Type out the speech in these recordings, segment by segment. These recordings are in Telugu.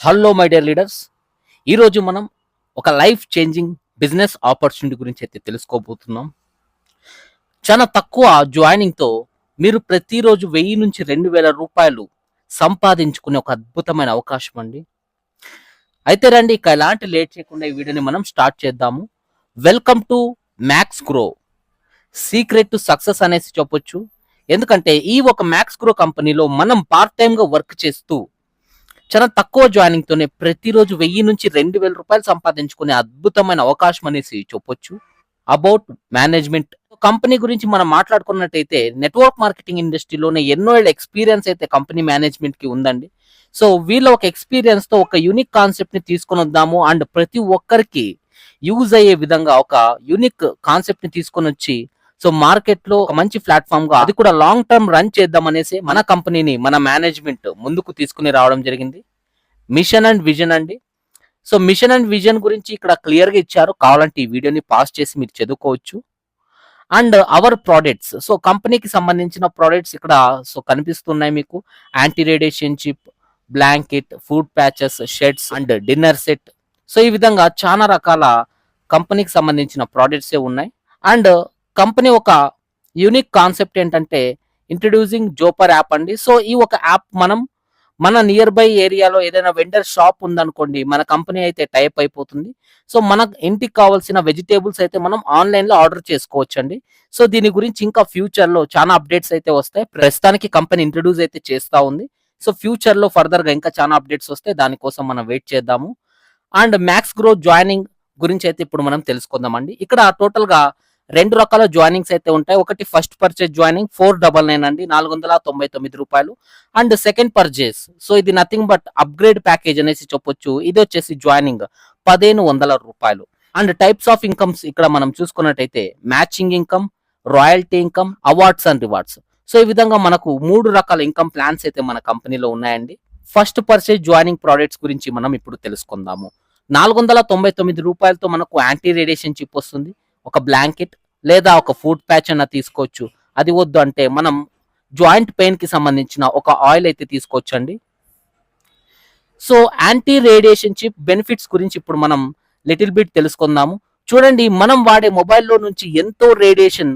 Hello my dear leaders. ఈరోజు మనం ఒక లైఫ్ చేంజింగ్ బిజినెస్ ఆపర్చునిటీ గురించి అయితే తెలుసుకోబోతున్నాం. చాలా తక్కువ జాయినింగ్తో మీరు ప్రతిరోజు 1000 నుంచి 2000 రూపాయలు సంపాదించుకునే ఒక అద్భుతమైన అవకాశం అండి. అయితే రండి, ఇక ఎలాంటి లేట్ చేయకుండా ఈ వీడియోని మనం స్టార్ట్ చేద్దాము. Welcome to max grow, secret to success అనేసి చెప్పొచ్చు. ఎందుకంటే ఈ ఒక మ్యాక్స్ గ్రో కంపెనీలో మనం పార్ట్ టైంగా వర్క్ చేస్తూ చాలా తక్కువ జాయినింగ్ తోనే ప్రతిరోజు 1000 నుంచి 2000 రూపాయలు సంపాదించుకునే అద్భుతమైన అవకాశం అనేసి చెప్పొచ్చు. అబౌట్ మేనేజ్మెంట్ కంపెనీ గురించి మనం మాట్లాడుకున్నట్టయితే నెట్వర్క్ మార్కెటింగ్ ఇండస్ట్రీలోనే ఎన్నో ఏళ్ళ ఎక్స్పీరియన్స్ అయితే కంపెనీ మేనేజ్మెంట్ కి ఉందండి. సో వీళ్ళ ఒక ఎక్స్పీరియన్స్ తో ఒక యూనిక్ కాన్సెప్ట్ ని తీసుకొని వద్దాము అండ్ ప్రతి ఒక్కరికి యూజ్ అయ్యే విధంగా ఒక యూనిక్ కాన్సెప్ట్ ని తీసుకొని వచ్చి సో మార్కెట్ లో ఒక మంచి ప్లాట్ఫామ్ గా అది కూడా లాంగ్ టర్మ్ రన్ చేద్దాం అనేసి మన కంపెనీని మన మేనేజ్మెంట్ ముందుకు తీసుకుని రావడం జరిగింది. మిషన్ అండ్ విజన్ అండి. సో మిషన్ అండ్ విజన్ గురించి ఇక్కడ క్లియర్ గా ఇచ్చారు, కావాలంటే ఈ వీడియోని పాస్ చేసి మీరు చదువుకోవచ్చు. అండ్ అవర్ ప్రోడక్ట్స్, సో కంపెనీకి సంబంధించిన ప్రోడక్ట్స్ ఇక్కడ సో కనిపిస్తున్నాయి మీకు. Anti radiation chip, blanket, food patches, sheds and dinner set. So ఈ విధంగా చాలా రకాల కంపెనీకి సంబంధించిన ప్రోడక్ట్స్ ఉన్నాయి. అండ్ కంపెనీ ఒక యూనిక్ కాన్సెప్ట్ ఏంటంటే ఇంట్రడ్యూసింగ్ జోపర్ యాప్ అండి. సో ఈ ఒక యాప్ మనం మన నియర్ బై ఏరియాలో ఏదైనా వెండర్ షాప్ ఉందనుకోండి, మన కంపెనీ అయితే టైప్ అయిపోతుంది. సో మన ఇంటికి కావాల్సిన వెజిటేబుల్స్ అయితే మనం ఆన్లైన్ లో ఆర్డర్ చేసుకోవచ్చు అండి. సో దీని గురించి ఇంకా ఫ్యూచర్ లో చాలా అప్డేట్స్ అయితే వస్తాయి. ప్రస్తుతానికి కంపెనీ ఇంట్రడ్యూస్ అయితే చేస్తా ఉంది. సో ఫ్యూచర్ లో ఫర్దర్ గా ఇంకా చాలా అప్డేట్స్ వస్తాయి, దానికోసం మనం వెయిట్ చేద్దాము. అండ్ మ్యాక్స్ గ్రో జాయినింగ్ గురించి అయితే ఇప్పుడు మనం తెలుసుకుందామండి. ఇక్కడ టోటల్ గా 2 రకాల జాయినింగ్స్ అయితే ఉంటాయి. ఒకటి ఫస్ట్ పర్చేజ్ జాయినింగ్ 499 అండి, 499 రూపాయలు. అండ్ సెకండ్ పర్చేజ్, సో ఇది నథింగ్ బట్ అప్గ్రేడ్ ప్యాకేజ్ అనేసి చెప్పొచ్చు. ఇది వచ్చేసి జాయినింగ్ 1500 రూపాయలు. అండ్ టైప్స్ ఆఫ్ ఇన్కమ్స్ ఇక్కడ మనం చూసుకున్నట్టయితే matching income, royalty income, awards and rewards. So ఈ విధంగా మనకు 3 రకాల ఇన్కమ్ ప్లాన్స్ అయితే మన కంపెనీలో ఉన్నాయండి. ఫస్ట్ పర్చేజ్ జాయినింగ్ ప్రోడక్ట్స్ గురించి మనం ఇప్పుడు తెలుసుకుందాము. 499 రూపాయలతో మనకు యాంటీ రేడియేషన్ చిప్ వస్తుంది, ఒక బ్లాంకెట్ లేదా ఒక ఫుడ్ ప్యాచ్ అన్న తీసుకోవచ్చు. అది వద్దు అంటే మనం జాయింట్ పెయిన్ కి సంబంధించిన ఒక ఆయిల్ అయితే తీసుకోవచ్చు అండి. So anti radiation chip benefits గురించి ఇప్పుడు మనం లిటిల్ బిట్ తెలుసుకుందాము. చూడండి, మనం వాడే మొబైల్లో నుంచి ఎంతో రేడియేషన్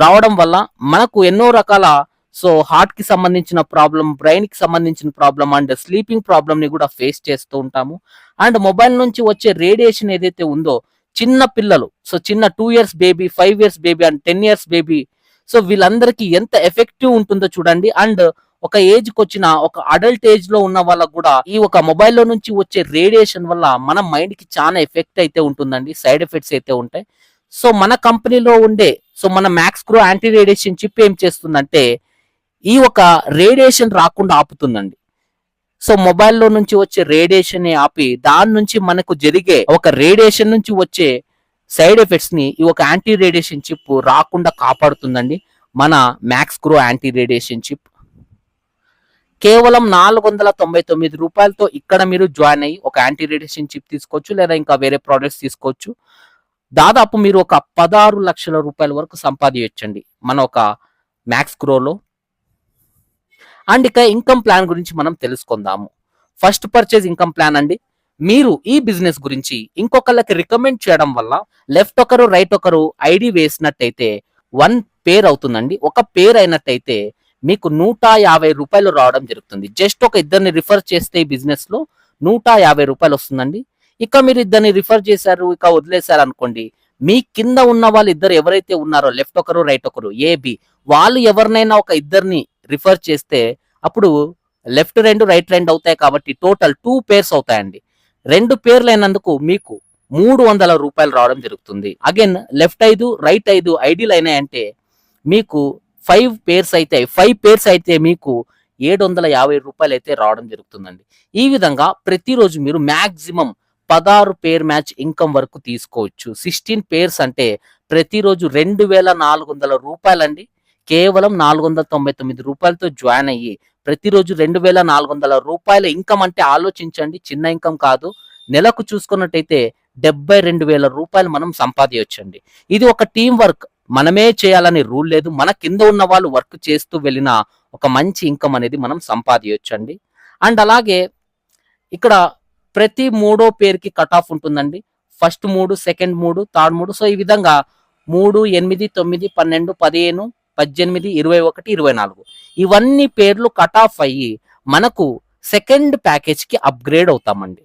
రావడం వల్ల మనకు ఎన్నో రకాల సో హార్ట్ కి సంబంధించిన ప్రాబ్లం, బ్రెయిన్ కి సంబంధించిన ప్రాబ్లం అండ్ స్లీపింగ్ ప్రాబ్లమ్ ని కూడా ఫేస్ చేస్తూ ఉంటాము. అండ్ మొబైల్ నుంచి వచ్చే రేడియేషన్ ఏదైతే ఉందో చిన్న పిల్లలు, సో చిన్న 2 years baby, 5 years baby and 10 years baby, so వీళ్ళందరికీ ఎంత ఎఫెక్టివ్ ఉంటుందో చూడండి. అండ్ ఒక ఏజ్ కి వచ్చిన ఒక అడల్ట్ ఏజ్ లో ఉన్న వాళ్ళకు కూడా ఈ ఒక మొబైల్లో నుంచి వచ్చే రేడియేషన్ వల్ల మన మైండ్ కి చాలా ఎఫెక్ట్ అయితే ఉంటుందండి, సైడ్ ఎఫెక్ట్స్ అయితే ఉంటాయి. సో మన కంపెనీలో ఉండే సో మన max grow anti radiation chip ఏం చేస్తుందంటే ఈ ఒక రేడియేషన్ రాకుండా ఆపుతుందండి. సో మొబైల్లో నుంచి వచ్చే రేడియేషన్ ఆపి దాని నుంచి మనకు జరిగే ఒక రేడియేషన్ నుంచి వచ్చే సైడ్ ఎఫెక్ట్స్ ని ఈ ఒక యాంటీ రేడియేషన్ చిప్ రాకుండా కాపాడుతుందండి. మన max grow anti radiation chip కేవలం 499 రూపాయలతో ఇక్కడ మీరు జాయిన్ అయ్యి ఒక యాంటీ రేడియేషన్ చిప్ తీసుకోవచ్చు, లేదా ఇంకా వేరే ప్రోడక్ట్స్ తీసుకోవచ్చు. దాదాపు మీరు ఒక 16 లక్షల రూపాయల వరకు సంపాదించండి మన ఒక మ్యాక్స్ గ్రోలో. అండ్ ఇక ఇన్కమ్ ప్లాన్ గురించి మనం తెలుసుకుందాము. ఫస్ట్ పర్చేజ్ ఇన్కమ్ ప్లాన్ అండి. మీరు ఈ బిజినెస్ గురించి ఇంకొకళ్ళకి రికమెండ్ చేయడం వల్ల లెఫ్ట్ ఒకరు రైట్ ఒకరు ఐడి వేసినట్టయితే 1 పేర్ అవుతుందండి. ఒక పేర్ అయినట్టయితే మీకు 150 రూపాయలు రావడం జరుగుతుంది. జస్ట్ ఒక ఇద్దరిని రిఫర్ చేస్తే ఈ బిజినెస్ లో 150 రూపాయలు వస్తుందండి. ఇక మీరు ఇద్దరిని రిఫర్ చేశారు, ఇక వదిలేశారు అనుకోండి, మీ కింద ఉన్న వాళ్ళు ఇద్దరు ఎవరైతే ఉన్నారో లెఫ్ట్ ఒకరు రైట్ ఒకరు ఏబి, వాళ్ళు ఎవరినైనా ఒక ఇద్దరిని రిఫర్ చేస్తే అప్పుడు లెఫ్ట్ 2 రైట్ 2 అవుతాయి. కాబట్టి టోటల్ 2 పేర్స్ అవుతాయండి. 2 పేర్లు అయినందుకు మీకు 300 రూపాయలు రావడం జరుగుతుంది. అగైన్ లెఫ్ట్ 5 రైట్ 5 ఐడీలు అయినాయంటే మీకు 5 పేర్స్ అయితే 5 పేర్స్ అయితే మీకు 750 రూపాయలు అయితే రావడం జరుగుతుందండి. ఈ విధంగా ప్రతిరోజు మీరు మాక్సిమం 16 పేర్ మ్యాచ్ ఇన్కమ్ వరకు తీసుకోవచ్చు. 16 పేర్స్ అంటే ప్రతిరోజు 2400 రూపాయలండి. కేవలం 499 రూపాయలతో జాయిన్ అయ్యి ప్రతిరోజు 2400 రూపాయల ఇన్కమ్ అంటే ఆలోచించండి, చిన్న ఇన్కమ్ కాదు. నెలకు చూసుకున్నట్టయితే 72,000 రూపాయలు మనం సంపాదించండి. ఇది ఒక టీం వర్క్, మనమే చేయాలని రూల్ లేదు. మన కింద ఉన్న వాళ్ళు వర్క్ చేస్తూ వెళ్ళిన ఒక మంచి ఇన్కమ్ అనేది మనం సంపాదించండి. అండ్ అలాగే ఇక్కడ ప్రతి మూడో పేరుకి కట్ ఆఫ్ ఉంటుందండి. First 3, second 3, third 3. సో ఈ విధంగా 3, 8, 9, 12, 15, 18, 21, 24 ఇవన్నీ పేర్లు కట్ ఆఫ్ అయ్యి మనకు సెకండ్ ప్యాకేజ్ కి అప్గ్రేడ్ అవుతామండి.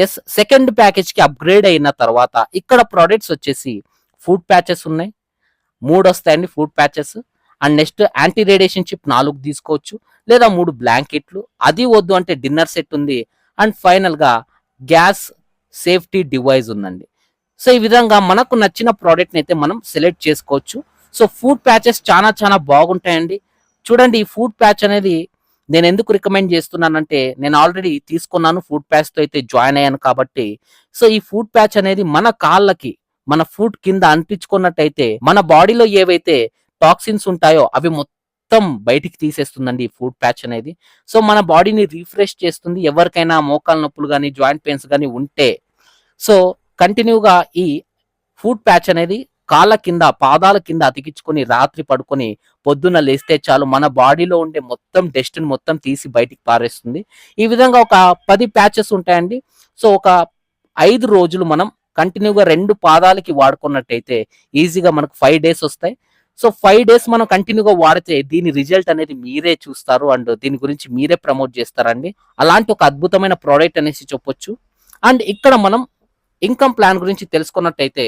ఎస్, సెకండ్ ప్యాకేజ్ కి అప్గ్రేడ్ అయిన తర్వాత ఇక్కడ ప్రొడక్ట్స్ వచ్చేసి ఫుడ్ ప్యాచెస్ ఉన్నాయి, 3 వస్తాయండి food patches. And next anti radiation chip 4 తీసుకోవచ్చు, లేదా 3 బ్లాంకెట్లు. అది వద్దు అంటే డిన్నర్ సెట్ ఉంది. అండ్ ఫైనల్ గా గ్యాస్ సేఫ్టీ డివైస్ ఉందండి. సో ఈ విధంగా మనకు నచ్చిన ప్రోడక్ట్ అయితే మనం సెలెక్ట్ చేసుకోవచ్చు. సో ఫుడ్ ప్యాచెస్ చాలా చాలా బాగుంటాయండి. చూడండి, ఈ ఫుడ్ ప్యాచ్ అనేది నేను ఎందుకు రికమెండ్ చేస్తున్నానంటే, నేను ఆల్రెడీ తీసుకున్నాను, ఫుడ్ ప్యాచ్ తో అయితే జాయిన్ అయ్యాను కాబట్టి. సో ఈ ఫుడ్ ప్యాచ్ అనేది మన కాళ్ళకి, మన ఫుడ్ కింద అంటించుకున్నట్టయితే మన బాడీలో ఏవైతే టాక్సిన్స్ ఉంటాయో అవి మొత్తం బయటికి తీసేస్తుందండి ఈ ఫుడ్ ప్యాచ్ అనేది. సో మన బాడీని రిఫ్రెష్ చేస్తుంది. ఎవరికైనా మోకాల నొప్పులు కానీ, జాయింట్ పెయిన్స్ కానీ ఉంటే సో కంటిన్యూగా ఈ ఫుడ్ ప్యాచ్ అనేది కాళ్ళ కింద, పాదాల కింద అతికించుకొని రాత్రి పడుకొని పొద్దున్న లేస్తే చాలు మన బాడీలో ఉండే మొత్తం డస్ట్ ని మొత్తం తీసి బయటికి పారేస్తుంది. ఈ విధంగా ఒక 10 ప్యాచెస్ ఉంటాయండి. సో ఒక 5 రోజులు మనం కంటిన్యూగా 2 పాదాలకి వాడుకున్నట్టయితే ఈజీగా మనకు 5 డేస్ వస్తాయి. సో 5 డేస్ మనం కంటిన్యూగా వాడితే దీని రిజల్ట్ అనేది మీరే చూస్తారు అండ్ దీని గురించి మీరే ప్రమోట్ చేస్తారండి. అలాంటి ఒక అద్భుతమైన ప్రోడక్ట్ అనేసి చెప్పొచ్చు. అండ్ ఇక్కడ మనం ఇన్కమ్ ప్లాన్ గురించి తెలుసుకున్నట్టయితే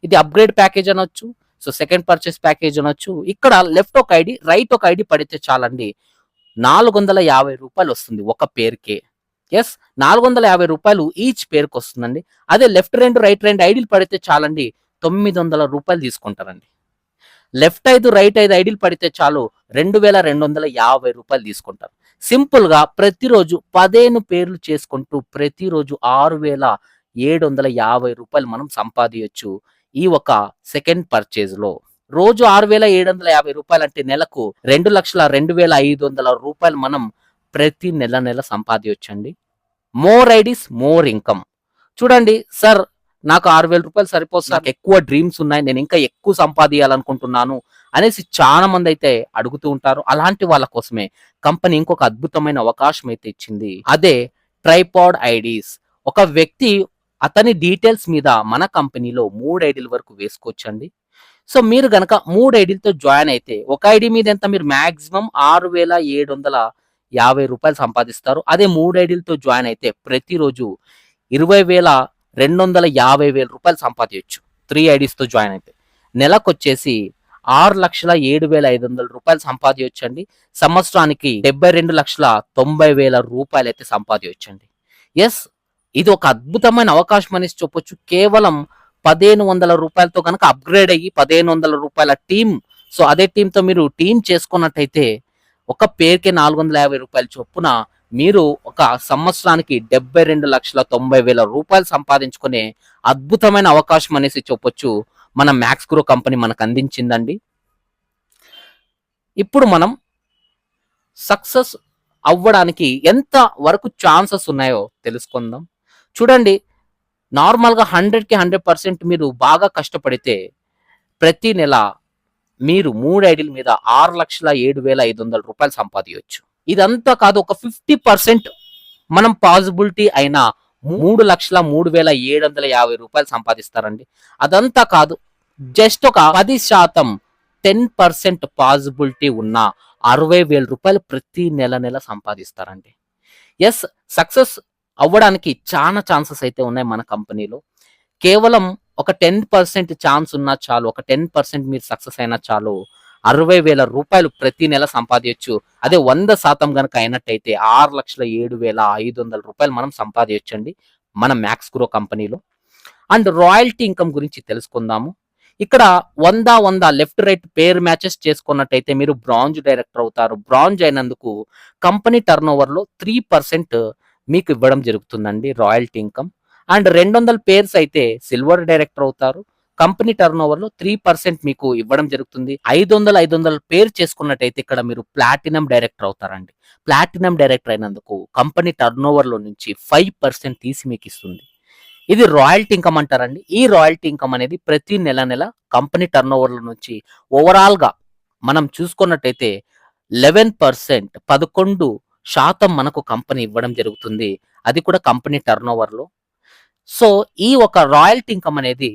ఇది అప్గ్రేడ్ ప్యాకేజ్ అనొచ్చు, సో సెకండ్ పర్చేస్ ప్యాకేజ్ అనొచ్చు. ఇక్కడ లెఫ్ట్ ఒక ఐడి, రైట్ ఒక ఐడి పడితే చాలండి 450 రూపాయలు వస్తుంది ఒక పేరుకే. ఎస్, 450 రూపాయలు ఈచ్ పేరుకి వస్తుందండి. అదే లెఫ్ట్ 2, రైట్ 2 ఐడీలు పడితే చాలండి 900 రూపాయలు తీసుకుంటారండి. లెఫ్ట్ 5, రైట్ 5 ఐడీలు పడితే చాలు 2250 రూపాయలు తీసుకుంటారు. సింపుల్ గా ప్రతిరోజు 15 పేర్లు చేసుకుంటూ ప్రతిరోజు 6750 రూపాయలు మనం సంపాదించవచ్చు ఈ ఒక సెకండ్ పర్చేజ్ లో. రోజు 6750 రూపాయలు అంటే నెలకు 2,02,500 రూపాయలు మనం ప్రతి నెల సంపాదించండి. More ideas more income. చూడండి సార్, నాకు 6,000 రూపాయలు సరిపోతుంది, నాకు ఎక్కువ డ్రీమ్స్ ఉన్నాయి, నేను ఇంకా ఎక్కువ సంపాదించాలనుకుంటున్నాను అనేసి చాలా మంది అయితే అడుగుతూ ఉంటారు. అలాంటి వాళ్ళ కోసమే కంపెనీ ఇంకొక అద్భుతమైన అవకాశం అయితే ఇచ్చింది. అదే ట్రైపాడ్ ఐడీస్. ఒక వ్యక్తి అతని డీటెయిల్స్ మీద మన కంపెనీలో 3 ఐడీల వరకు వేసుకోవచ్చండి. సో మీరు గనక 3 ఐడీలతో జాయిన్ అయితే ఒక ఐడి మీద ఎంత, మీరు మాక్సిమం 6,750 రూపాయలు సంపాదిస్తారు. అదే 3 ఐడీలతో జాయిన్ అయితే ప్రతిరోజు 20,250 రూపాయలు సంపాదించవచ్చు 3 ఐడీస్ తో జాయిన్ అయితే. నెలకొచ్చేసి 6,07,500 రూపాయలు సంపాదించండి. సంవత్సరానికి 72,90,000 రూపాయలు అయితే సంపాదించండి. ఎస్, ఇది ఒక అద్భుతమైన అవకాశం అనేసి చెప్పొచ్చు. కేవలం 1,500 రూపాయలతో కనుక అప్గ్రేడ్ అయ్యి 1,500 రూపాయల టీం, సో అదే టీంతో మీరు టీం చేసుకున్నట్టయితే ఒక పేరుకే 450 రూపాయలు చొప్పున మీరు ఒక సంవత్సరానికి 72,90,000 రూపాయలు సంపాదించుకునే అద్భుతమైన అవకాశం అనేసి చెప్పొచ్చు మన మ్యాక్స్ గ్రో కంపెనీ మనకు అందించిందండి. ఇప్పుడు మనం సక్సెస్ అవ్వడానికి ఎంత వరకు ఛాన్సెస్ ఉన్నాయో తెలుసుకుందాం. చూడండి, నార్మల్గా 100కి 100% మీరు బాగా కష్టపడితే ప్రతి నెల మీరు 3 ఐడీల మీద 6,07,500 రూపాయలు సంపాదించవచ్చు. ఇదంతా కాదు, ఒక 50% మనం పాసిబిలిటీ అయిన 3,03,750 రూపాయలు సంపాదిస్తారండి. అదంతా కాదు, జస్ట్ ఒక 10% 10% పాసిబిలిటీ ఉన్న 60,000 రూపాయలు ప్రతి నెల సంపాదిస్తారండి. ఎస్, సక్సెస్ అవ్వడానికి చాలా ఛాన్సెస్ అయితే ఉన్నాయి మన కంపెనీలో. కేవలం ఒక 10% ఛాన్స్ ఉన్నా చాలు, ఒక 10% మీరు సక్సెస్ అయినా చాలు 60,000 రూపాయలు ప్రతి నెల సంపాదించచ్చు. అదే 100% కనుక అయినట్టయితే 6,07,500 రూపాయలు మనం సంపాదించండి మన మ్యాక్స్ గ్రో కంపెనీలో. అండ్ రాయల్టీ ఇన్కమ్ గురించి తెలుసుకుందాము. ఇక్కడ 100 లెఫ్ట్ రైట్ పేర్ మ్యాచెస్ చేసుకున్నట్టయితే మీరు బ్రాంజ్ డైరెక్టర్ అవుతారు. బ్రాంజ్ అయినందుకు కంపెనీ టర్న్ ఓవర్ లో 3% మీకు ఇవ్వడం జరుగుతుందండి రాయల్టీ ఇన్కమ్. అండ్ 200 పేర్స్ అయితే సిల్వర్ డైరెక్టర్ అవుతారు. కంపెనీ టర్న్ ఓవర్ లో 3% మీకు ఇవ్వడం జరుగుతుంది. 500 పేర్ చేసుకున్నట్టయితే ఇక్కడ మీరు ప్లాటినం డైరెక్టర్ అవుతారండి. ప్లాటినం డైరెక్టర్ అయినందుకు కంపెనీ టర్న్ ఓవర్ లో నుంచి 5% తీసి మీకు ఇస్తుంది. ఇది రాయల్టీ ఇన్కమ్ అంటారండి. ఈ రాయల్టీ ఇన్కమ్ అనేది ప్రతి నెల కంపెనీ టర్న్ ఓవర్ లో నుంచి ఓవరాల్ గా మనం చూసుకున్నట్టయితే 11% 11 శాతం మనకు కంపెనీ ఇవ్వడం జరుగుతుంది. అది కూడా కంపెనీ టర్నోవర్‌లో. సో, ఈ ఒక రాయల్టీ ఇన్‌కమ్ అనేది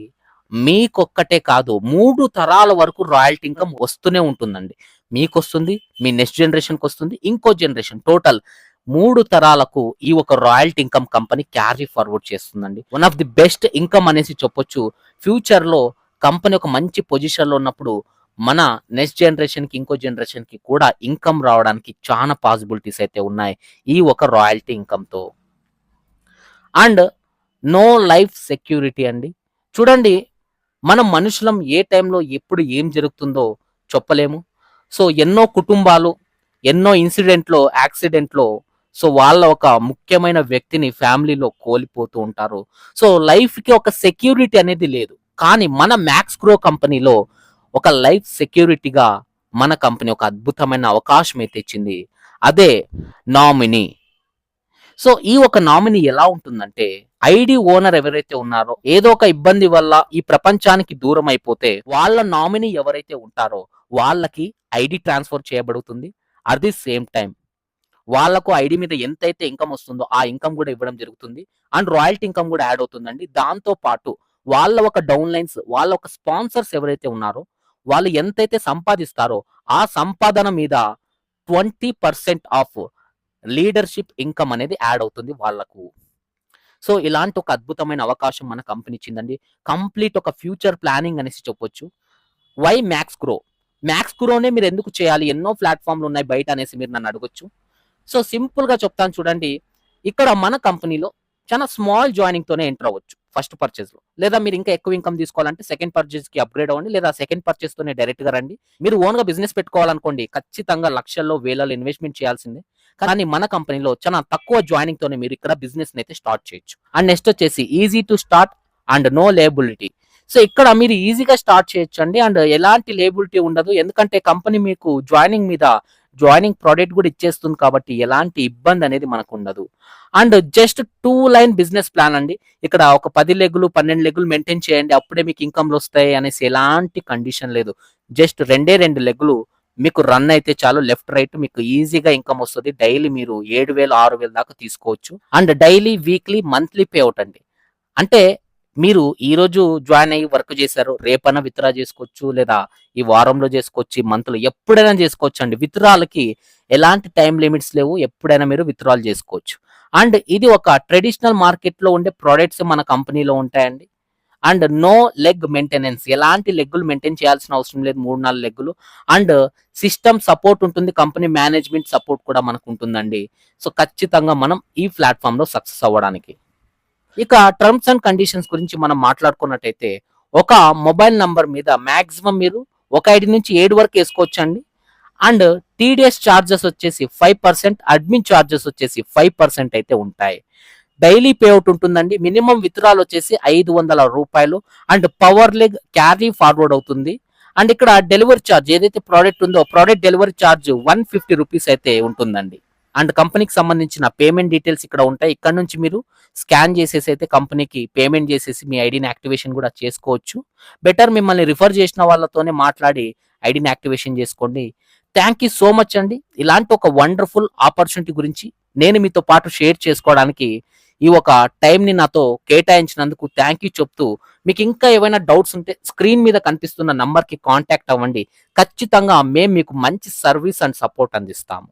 మీకొక్కటే కాదు 3 తరాల వరకు రాయల్టీ ఇన్‌కమ్ వస్తూనే ఉంటుందండి. మీకొస్తుంది, మీ నెక్స్ట్ జనరేషన్‌కొస్తుంది, ఇంకో జనరేషన్ టోటల్ 3 తరాలకు ఈ ఒక royalty income company carry forward చేస్తుందండి. One of the best income అనేసి చెప్పొచ్చు. ఫ్యూచర్‌లో కంపెనీ ఒక మంచి పొజిషన్‌లో ఉన్నప్పుడు మన నెక్స్ట్ జనరేషన్‌కి, ఇంకో జనరేషన్‌కి కూడా ఇన్‌కమ్ రావడానికి చానా పాసిబిలిటీస్ అయితే ఉన్నాయి. ఈ ఒక రాయల్టీ ఇన్‌కమ్‌తో. అండ్ నో లైఫ్ సెక్యూరిటీ అండి. చూడండి, మనం మనుషులం ఏ టైంలో ఎప్పుడు ఏం జరుగుతుందో చెప్పలేము. సో, ఎన్నో కుటుంబాలు, ఎన్నో ఇన్సిడెంట్‌లో, యాక్సిడెంట్‌లో సో, వాళ్ళ ఒక ముఖ్యమైన వ్యక్తిని ఫ్యామిలీలో కోల్పోతూ ఉంటారు. సో, లైఫ్‌కి ఒక సెక్యూరిటీ అనేది లేదు. కానీ మన మ్యాక్స్ గ్రో కంపెనీలో ఒక లైఫ్ సెక్యూరిటీగా మన కంపెనీ ఒక అద్భుతమైన అవకాశం అయితే ఇచ్చింది. అదే నామినీ. సో, ఈ ఒక నామినీ ఎలా ఉంటుందంటే, ఐడీ ఓనర్ ఎవరైతే ఉన్నారో, ఏదో ఒక ఇబ్బంది వల్ల ఈ ప్రపంచానికి దూరం అయిపోతే, వాళ్ళ నామినీ ఎవరైతే ఉంటారో, వాళ్ళకి ఐడీ ట్రాన్స్‌ఫర్ చేయబడుతుంది. అట్ ది సేమ్ టైమ్ వాళ్ళకు ఐడీ మీద ఎంతైతే ఇన్‌కమ్ వస్తుందో, ఆ ఇన్‌కమ్ గూడా ఇవ్వడం జరుగుతుంది. అండ్ రాయల్టీ ఇన్‌కమ్ గూడా యాడ్ అవుతుందండి. దాంతో పాటు వాళ్ళ ఒక డౌన్‌లైన్స్, వాళ్ళ ఒక స్పాన్సర్స్ ఎవరైతే ఉన్నారో, వాళ్ళు ఎంతైతే సంపాదిస్తారో, ఆ సంపాదన మీద 20% ఆఫ్ లీడర్‌షిప్ ఇన్‌కమ్ అనేది యాడ్ అవుతుంది వాళ్ళకు. సో, ఇలాంటి ఒక అద్భుతమైన అవకాశం మన కంపెనీ ఇచ్చిందండి. కంప్లీట్ ఒక ఫ్యూచర్ ప్లానింగ్ అనేసి చెప్పొచ్చు. Why Max Grow? మ్యాక్స్ గ్రోనే మీరెందుకు చేయాలి? ఎన్నో ప్లాట్‌ఫార్మ్‌లున్నాయి బయట అనేసి మీరు నన్నడగొచ్చు. సో, సింపుల్‌గా చెప్తాను చూడండి. ఇక్కడ మన కంపెనీలో చాలా స్మాల్ జాయినింగ్‌తోనే ఎంటర్ అవ్వచ్చు ఫస్ట్ పర్చేస్‌లో. లేదా మీరు ఇంకా ఎక్కువ ఇన్‌కమ్ తీసుకోవాలంటే సెకండ్ పర్చేస్‌కి అప్‌గ్రేడ్ అవ్వండి. లేదా సెకండ్ పర్చేస్‌తోనే డైరెక్ట్‌గా రండి. మీరు ఓన్‌గా బిజినెస్ పెట్టుకోవాలనుకోండి ఖచ్చితంగా లక్షల్లో, వేలల్లో ఇన్వెస్ట్‌మెంట్ చేయాల్సిందే. కానీ మన కంపెనీలో చాలా తక్కువ జాయినింగ్‌తోనే మీరు ఇక్కడ బిజినెస్‌నైతే స్టార్ట్ చేయొచ్చు. అండ్ నెక్స్ట్ వచ్చేసి easy to start and no liability. So, ఇక్కడ మీరు ఈజీగా స్టార్ట్ చేయొచ్చండి. అండ్ ఎలాంటి లేయబిలిటీ ఉండదు. ఎందుకంటే కంపెనీ మీకు జాయినింగ్ మీద జాయినింగ్ ప్రొడక్ట్ కూడా ఇచ్చేస్తుంది కాబట్టి ఎలాంటి ఇబ్బంది అనేది మనకుండదు. And just 2 line business plan అండి. ఇక్కడ ఒక 10 లెగ్గులు, 12 లెగ్గులు మెయింటైన్ చేయండి. అప్పుడే మీకు ఇన్‌కమ్‌లొస్తాయి అనేసి ఎలాంటి కండిషన్ లేదు. జస్ట్ 2 లెగ్గులు మీకు రన్ అయితే చాలు. లెఫ్ట్, రైట్ మీకు ఈజీగా ఇన్‌కమ్ వస్తది. డైలీ మీరు 7,000, 6,000 దాకా తీసుకోవచ్చు. And daily, weekly, monthly pay out అండి. అంటే మీరు ఈరోజు జాయిన్ అయ్యి వర్క్ చేశారు. రేపన్నా విత్‌డ్రా చేసుకోవచ్చు. లేదా ఈ వారంలో చేసుకోవచ్చు. ఈ మంత్‌లో ఎప్పుడైనా చేసుకోవచ్చండి. విత్‌డ్రాలకి ఎలాంటి టైమ్ లిమిట్స్ లేవు. ఎప్పుడైనా మీరు విత్‌డ్రాల్ చేసుకోవచ్చు. అండ్ ఇది ఒక ట్రెడిషనల్ మార్కెట్‌లో ఉండే ప్రొడక్ట్స్ మన కంపెనీలో ఉంటాయండి. And no leg maintenance. ఎలాంటి లెగ్గులు మెయింటైన్ చేయాల్సిన అవసరం లేదు. 3, 4 లెగ్గులు. అండ్ సిస్టమ్ సపోర్ట్ ఉంటుంది. కంపెనీ మేనేజ్‌మెంట్ సపోర్ట్ కూడా మనకుంటుందండి. సో, ఖచ్చితంగా మనం ఈ ప్లాట్‌ఫార్మ్‌లో సక్సెస్ అవ్వడానికి. ఇక టర్మ్స్ అండ్ కండిషన్స్ గురించి మనం మాట్లాడుకున్నట్టయితే, ఒక మొబైల్ నంబర్ మీద మాక్సిమం మీరు ఒక ఐడీ నుంచి 7 వరకు ఏసుకోవచ్చండి. అండ్ టీడీఎస్ చార్జెస్ వచ్చేసి 5%, అడ్మిన్ చార్జెస్ వచ్చేసి 5% అయితే ఉంటాయి. డైలీ పే ఔట్ ఉంటుందండి. మినిమం విత్‌డ్రాల్ వచ్చేసి రూ. 500 and power leg carry forward అవుతుంది. అండ్ ఇక్కడ డెలివరీ చార్జ్ ఏదైతే ప్రొడక్ట్ ఉందో, ప్రొడక్ట్ డెలివరీ చార్జ్ రూ. 150 అయితే ఉంటుందండి. అండ్ కంపెనీకి సంబంధించిన పేమెంట్ డీటెయిల్స్ ఇక్కడ ఉంటాయి. ఇక్కడ నుంచి మీరు స్కాన్ చేసేసి అయితే కంపెనీకి పేమెంట్ చేసేసి మీ ఐడీని యాక్టివేషన్ కూడా చేసుకోవచ్చు. బెటర్ మిమ్మల్ని రిఫర్ చేసిన వాళ్ళతోనే మాట్లాడి ఐడీని యాక్టివేషన్ చేసుకోండి. థ్యాంక్ యూ సో మచ్ అండి. ఇలాంటి ఒక వండర్‌ఫుల్ ఆపర్చునిటీ గురించి నేను మీతో పాటు షేర్ చేసుకోవడానికి ఈ ఒక టైంని నాతో కేటాయించినందుకు థ్యాంక్ యూ చెప్తూ, మీకు ఇంకా ఏవైనా డౌట్స్ ఉంటే స్క్రీన్ మీద కనిపిస్తున్న నంబర్‌కి కాంటాక్ట్ అవ్వండి. ఖచ్చితంగా మేము మీకు మంచి సర్వీస్ అండ్ సపోర్ట్ అందిస్తాము.